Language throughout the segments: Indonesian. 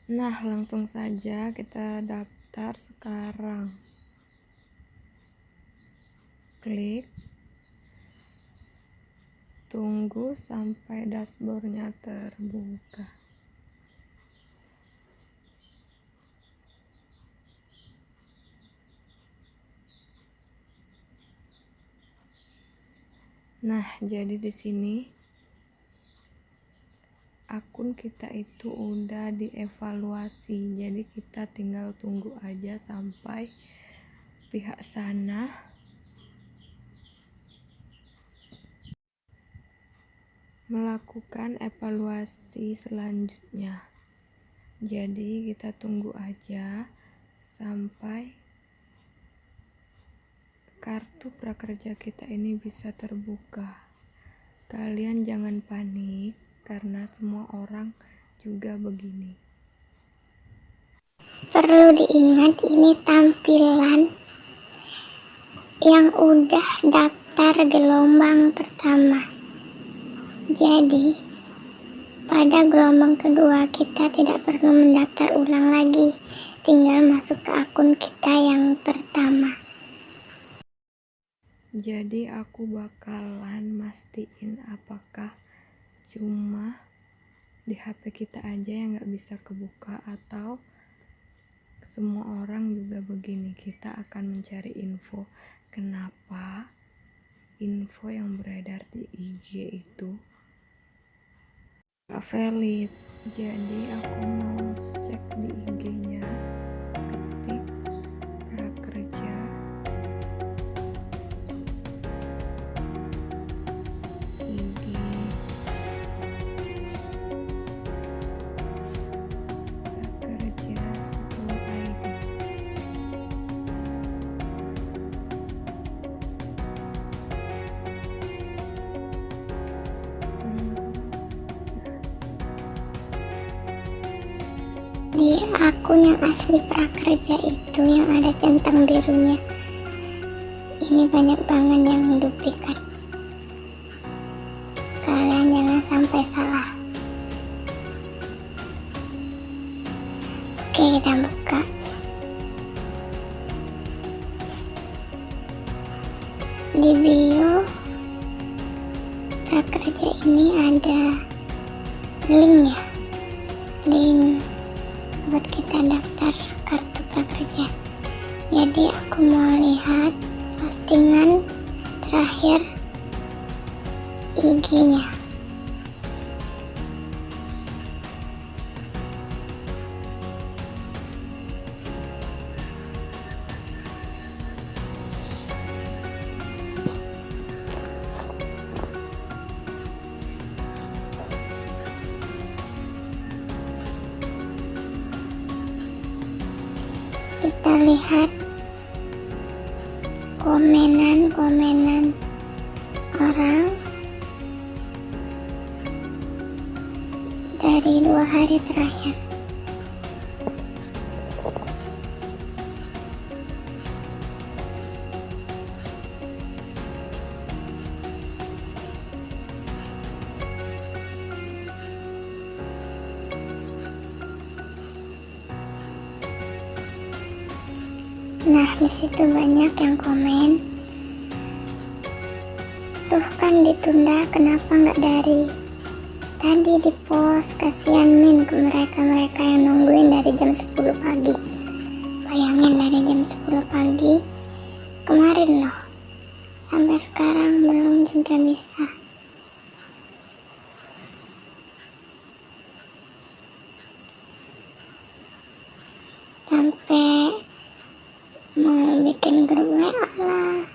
Nah, langsung saja kita daftar sekarang. Klik, tunggu sampai dashboardnya terbuka. Nah, jadi di sini akun kita itu udah dievaluasi. Jadi kita tinggal tunggu aja sampai pihak sana melakukan evaluasi selanjutnya. Jadi kita tunggu aja sampai kartu prakerja kita ini bisa terbuka. Kalian jangan panik karena semua orang juga begini. Perlu diingat, ini tampilan yang udah daftar gelombang pertama. Jadi pada gelombang kedua kita tidak perlu mendaftar ulang lagi, tinggal masuk ke akun kita yang pertama. Jadi aku bakalan mastiin apakah cuma di HP kita aja yang gak bisa kebuka atau semua orang juga begini. Kita akan mencari info kenapa info yang beredar di IG itu gak valid. Jadi aku mau cek di IG-nya, ketik prakerja, IG prakerja.id. Di akun yang asli prakerja itu yang ada centang birunya, ini banyak banget yang duplikat. Kalian jangan sampai salah. Oke, kita buka. Di bio prakerja ini ada link ya, link buat kita daftar kartu prakerja. Jadi aku mau lihat postingan terakhir IG-nya. Kita lihat komenan orang dari 2 hari terakhir. Nah, di situ banyak yang komen, tuh kan ditunda, kenapa nggak dari tadi di post, kasihan min ke mereka yang nungguin dari jam 10 pagi. Bayangin dari jam 10 pagi kemarin loh, sampai sekarang belum juga bisa. Sampai mau bikin grup WA lah.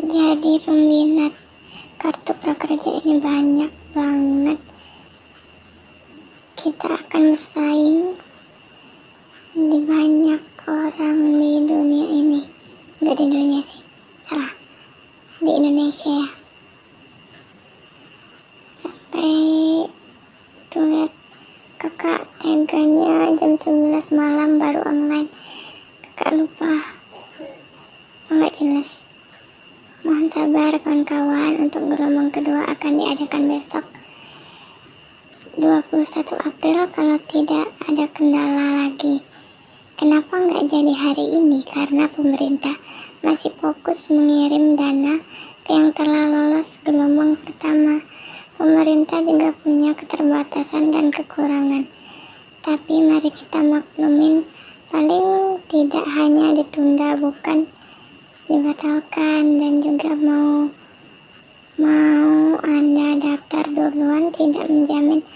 Jadi peminat kartu prakerja ini banyak banget. Kita akan bersaing di banyak orang di dunia ini. Enggak di dunia sih, salah, di Indonesia ya. Sampai tuh lihat kakak teganya jam online. Kakak lupa. Nggak jelas. Mohon sabar kawan-kawan, untuk gelombang kedua akan diadakan besok 21 April kalau tidak ada kendala lagi. Kenapa nggak jadi hari ini? Karena pemerintah masih fokus mengirim dana ke yang telah lolos gelombang pertama. Pemerintah juga punya keterbatasan dan kekurangan. Tapi mari kita maklumin, paling tidak hanya ditunda bukan dibatalkan. Dan juga mau Anda daftar duluan tidak menjamin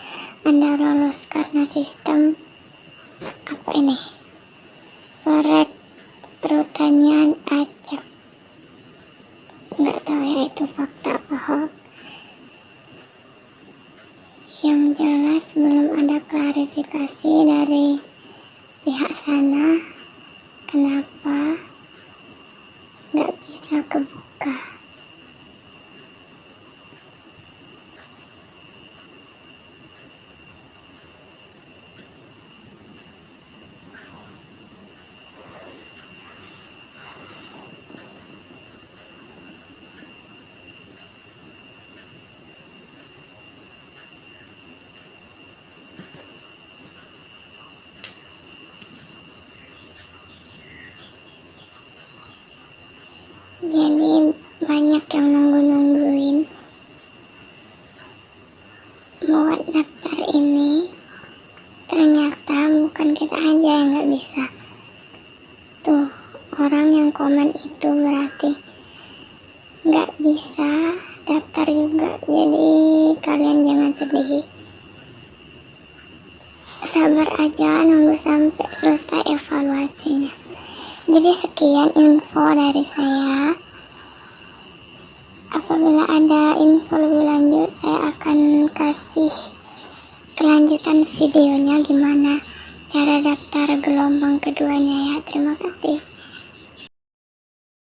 Anda lolos, karena sistem perekrutannya acak. Nggak tahu ya itu fakta apa hoax. Yang jelas belum ada klarifikasi dari pihak sana kenapa nggak bisa kebuka. Jadi banyak yang nungguin buat daftar ini. Ternyata bukan kita aja yang nggak bisa. Tuh, orang yang komen itu berarti nggak bisa daftar juga. Jadi kalian jangan sedih. Sabar aja, nunggu sampai selesai evaluasinya. Jadi sekian info dari saya. Apabila ada info lebih lanjut, saya akan kasih kelanjutan videonya gimana cara daftar gelombang keduanya ya. Terima kasih.